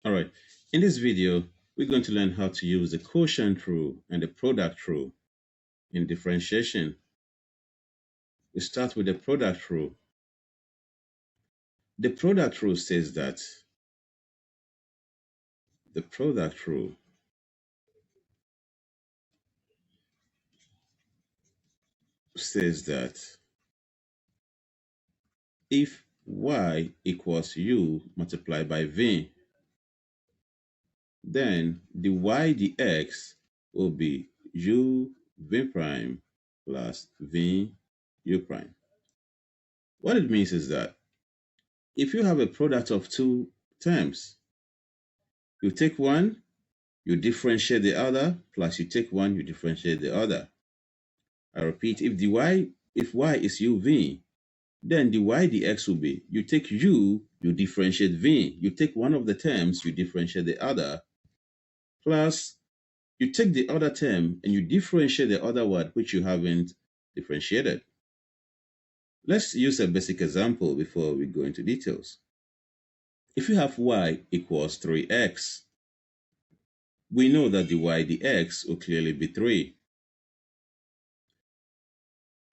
All right, in this video, we're going to learn how to use the quotient rule and the product rule in differentiation. We start with the product rule. The product rule says that the product rule says that if y equals u multiplied by v, then the y dx will be u v prime plus v u prime. What it means is that if you have a product of two terms, you take one, you differentiate the other, plus you take one, you differentiate the other. I repeat, if y is uv, then the y dx will be, you take u, you differentiate v. You take one of the terms, you differentiate the other, plus you take the other term and you differentiate the other one which you haven't differentiated. Let's use a basic example before we go into details. If you have y equals 3x, we know that the y dx will clearly be 3.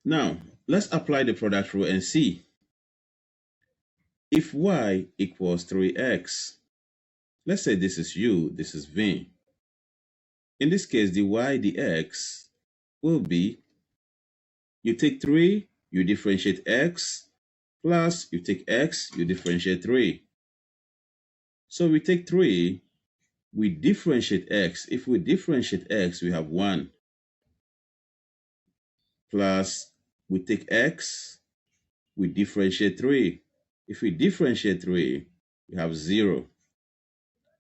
Now, let's apply the product rule and see. If y equals 3x, let's say this is u, this is v. In this case, the y dx will be, you take 3, you differentiate x, plus you take x, you differentiate 3. So we take 3, we differentiate x. If we differentiate x, we have 1. Plus we take x, we differentiate 3. If we differentiate 3, we have 0.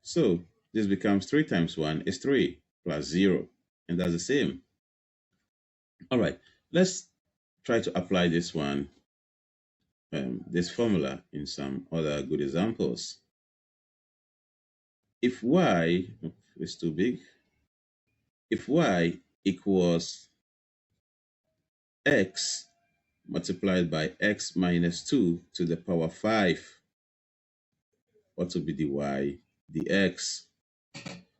So this becomes 3 times 1 is 3 plus 0. And that's the same. All right, let's try to apply this one, this formula in some other good examples. If y is too big, if y equals x multiplied by x minus 2 to the power 5, what will be the y dx?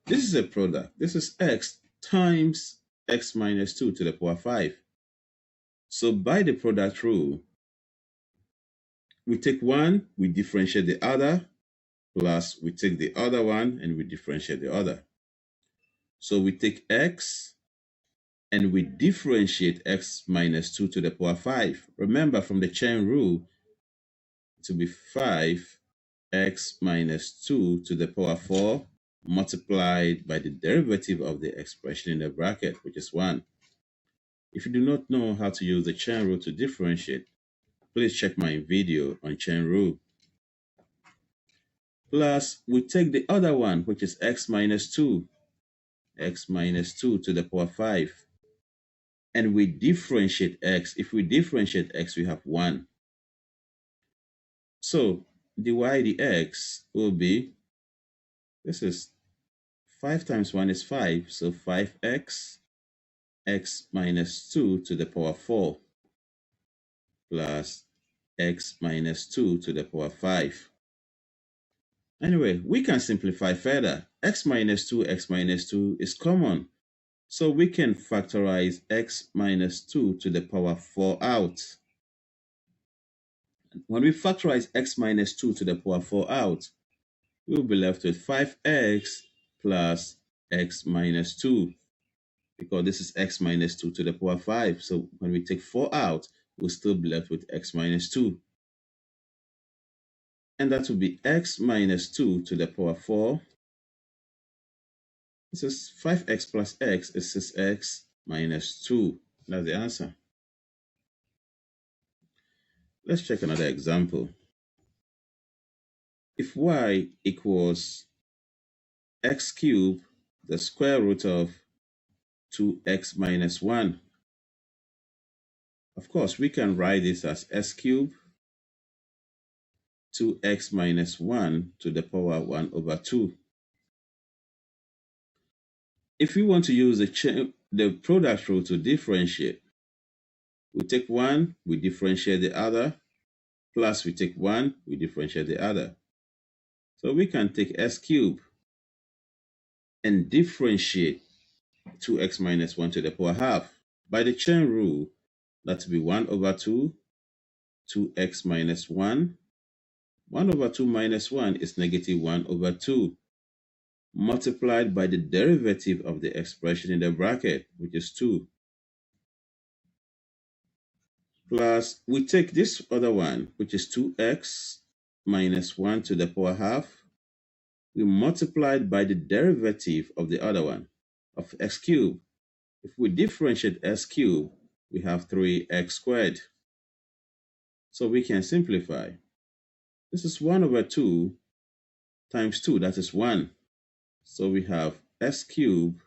This is a product. This is x times x minus 2 to the power 5. So by the product rule, we take one, we differentiate the other, plus we take the other one and we differentiate the other. So we take x and we differentiate x minus 2 to the power 5. Remember, from the chain rule, it will be 5x minus 2 to the power 4 multiplied by the derivative of the expression in the bracket, which is 1. If you do not know how to use the chain rule to differentiate, please check my video on chain rule. Plus, we take the other one, which is x minus 2 to the power 5. And we differentiate x. If we differentiate x, we have 1. So the y dx will be, this is 5 times 1 is 5. So 5x, x minus 2 to the power 4 plus x minus 2 to the power 5. Anyway, we can simplify further. X minus 2 is common. So we can factorize x minus 2 to the power 4 out. When we factorize x minus 2 to the power 4 out, we'll be left with 5x plus x minus 2, because this is x minus 2 to the power 5. So when we take 4 out, we'll still be left with x minus 2. And that will be x minus 2 to the power 4. This is 5x plus x is 6x minus 2. That's the answer. Let's check another example. If y equals x cubed, the square root of 2x minus 1. Of course, we can write this as s cubed 2x minus 1 to the power 1 over 2. If we want to use the product rule to differentiate, we take one, we differentiate the other, plus we take one, we differentiate the other. So we can take s cubed and differentiate 2x minus 1 to the power half. By the chain rule, that will be 1 over 2, 2x minus 1. 1 over 2 minus 1 is negative 1 over 2, multiplied by the derivative of the expression in the bracket, which is 2. Plus, we take this other one, which is 2x minus 1 to the power half. We multiply it by the derivative of the other one, of x cubed. If we differentiate s cubed, we have 3x squared. So we can simplify. This is 1 over 2 times 2, that is 1. So we have s cubed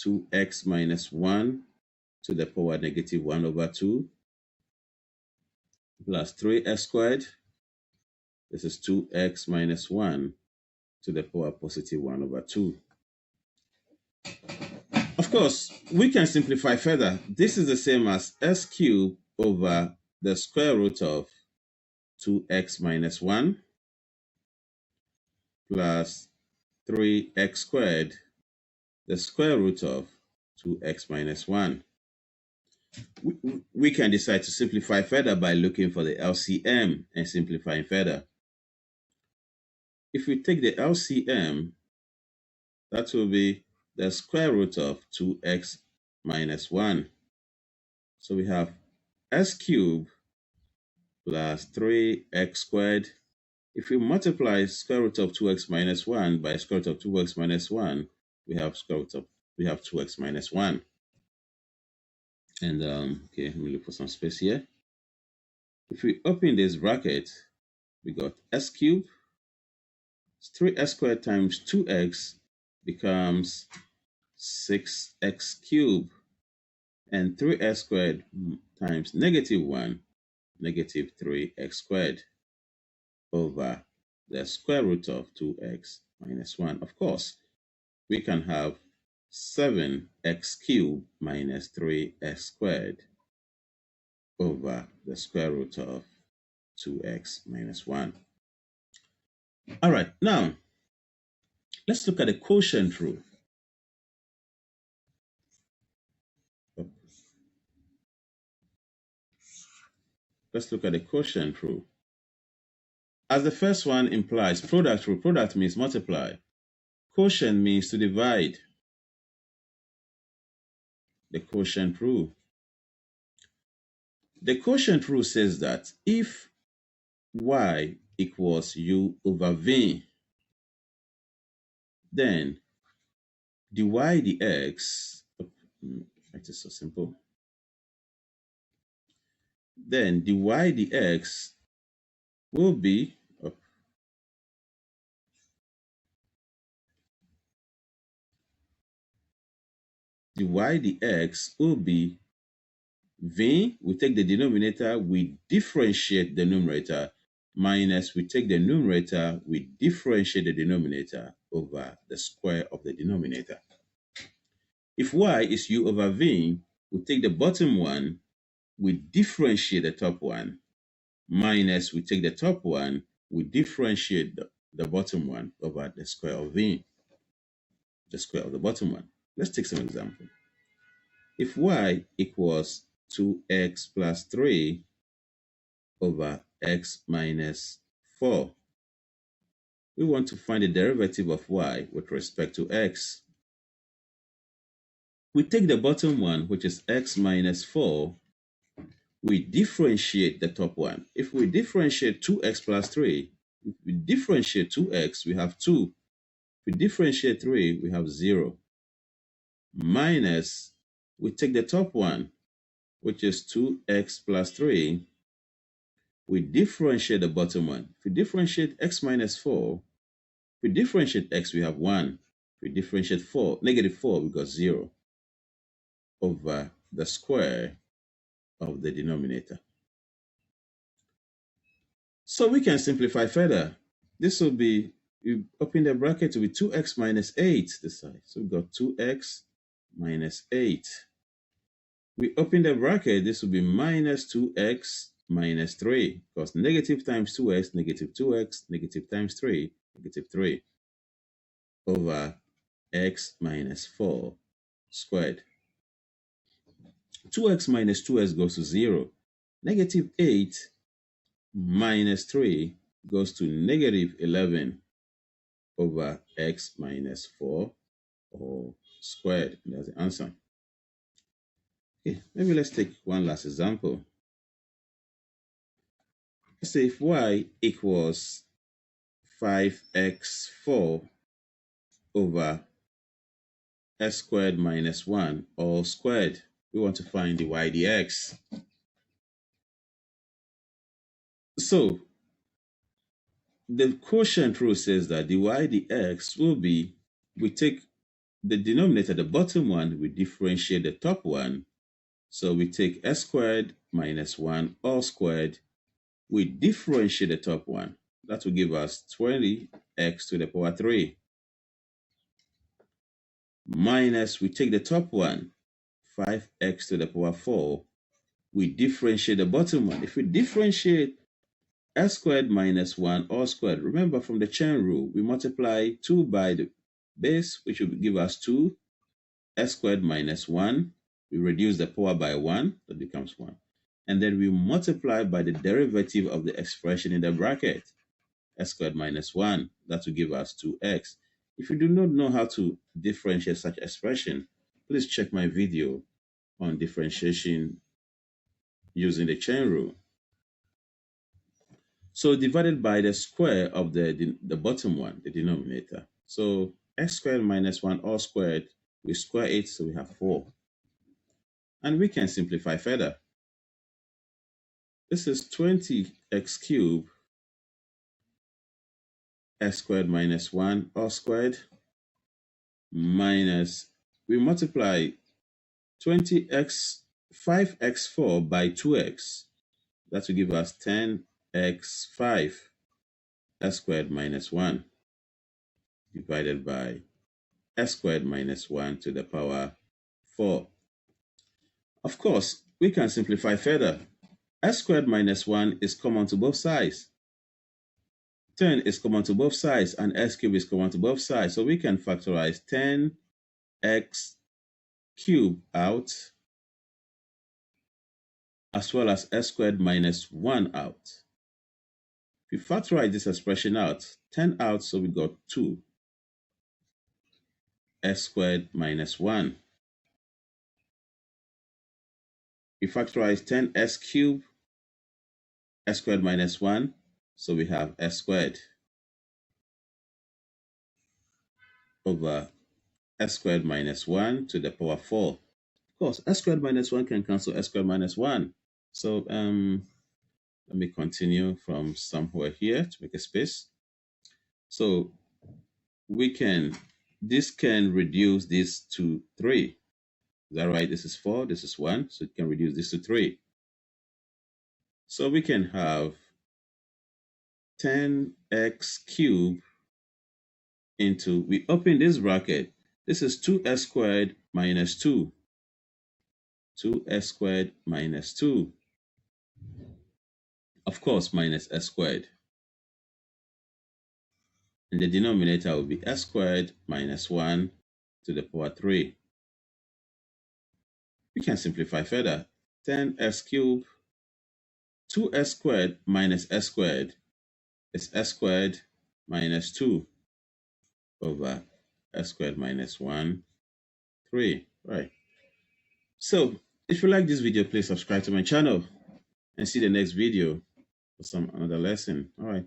2x minus 1 to the power negative 1 over 2 plus 3x squared. This is 2x minus 1 to the power positive 1 over 2. Of course, we can simplify further. This is the same as s cubed over the square root of 2x minus 1 plus 3x squared, the square root of 2x minus 1. We can decide to simplify further by looking for the LCM and simplifying further. If we take the LCM, that will be the square root of 2x minus 1. So we have s cubed plus 3x squared. If we multiply square root of 2x minus 1 by square root of 2x minus 1, we have 2x minus 1. And okay, let me look for some space here. If we open this bracket, we got s cubed. 3x squared times 2x becomes 6x cubed. And 3x squared times negative 1, negative 3x squared over the square root of 2x minus 1. Of course, we can have 7x cubed minus 3x squared over the square root of 2x minus 1. All right, now let's look at the quotient rule. Let's look at the quotient rule. As the first one implies, product rule. Product means multiply. Quotient means to divide. The quotient rule. The quotient rule says that if y equals u over v, then dy dx, it is so simple, then dy dx will be dy dx will be v, we take the denominator, we differentiate the numerator, minus we take the numerator, we differentiate the denominator over the square of the denominator. If y is u over v, we take the bottom one, we differentiate the top one, minus we take the top one, we differentiate the bottom one over the square of v, the square of the bottom one. Let's take some example. If y equals 2x plus 3 over x minus 4, we want to find the derivative of y with respect to x. We take the bottom one, which is x minus 4, we differentiate the top one. If we differentiate 2x plus 3, if we differentiate 2x, we have 2. If we differentiate 3, we have 0. Minus, we take the top one, which is 2x plus 3. We differentiate the bottom one. If we differentiate x minus 4, if we differentiate x, we have 1. If we differentiate 4, negative 4, we got 0 over the square of the denominator. So we can simplify further. This will be, you open the bracket to be 2x minus 8 this side. So we've got 2x minus 8. We open the bracket, this will be minus 2x minus 3, because negative times 2x, negative 2x, negative times 3 negative 3 over x minus 4 squared. 2x minus 2x goes to 0. Negative 8 minus 3 goes to negative 11 over x minus 4 all squared. That's the answer. Okay, maybe let's take one last example. Let's say if y equals 5x4 over s squared minus 1 all squared. We want to find the y dx. So the quotient rule says that the y dx will be, we take the denominator, the bottom one, we differentiate the top one. So we take s squared minus 1 all squared. We differentiate the top one. That will give us 20x to the power 3. Minus, we take the top one, 5x to the power 4. We differentiate the bottom one. If we differentiate s squared minus 1 all squared, remember from the chain rule, we multiply 2 by the base, which will give us 2. S squared minus 1, we reduce the power by 1, that becomes 1. And then we multiply by the derivative of the expression in the bracket, s squared minus 1, that will give us 2x. If you do not know how to differentiate such expression, please check my video on differentiation using the chain rule. So divided by the square of the bottom one, the denominator. So x squared minus 1 all squared, we square it, so we have 4. And we can simplify further. This is 20x cubed x squared minus 1 all squared minus, we multiply 20x 5x4 by 2x. That will give us 10x5 s squared minus 1 divided by s squared minus 1 to the power 4. Of course, we can simplify further. S squared minus 1 is common to both sides. 10 is common to both sides, and s cubed is common to both sides. So we can factorize 10x cubed out, as well as s squared minus 1 out. If we factorize this expression out, 10 out, so we got 2 s squared minus 1. We factorize 10s cubed, s squared minus 1, so we have s squared over s squared minus 1 to the power 4. Of course, s squared minus 1 can cancel s squared minus 1. So let me continue from somewhere here to make a space. So this can reduce this to 3. Is that right? This is 4, this is 1, so it can reduce this to 3. So we can have 10x cubed into, we open this bracket, this is 2s squared minus 2. 2s squared minus 2. Of course, minus s squared. And the denominator will be s squared minus 1 to the power 3. We can simplify further. 10s cubed, 2s squared minus s squared is s squared minus 2 over s squared minus 1, 3. Right. So if you like this video, please subscribe to my channel and see the next video for some another lesson. All right.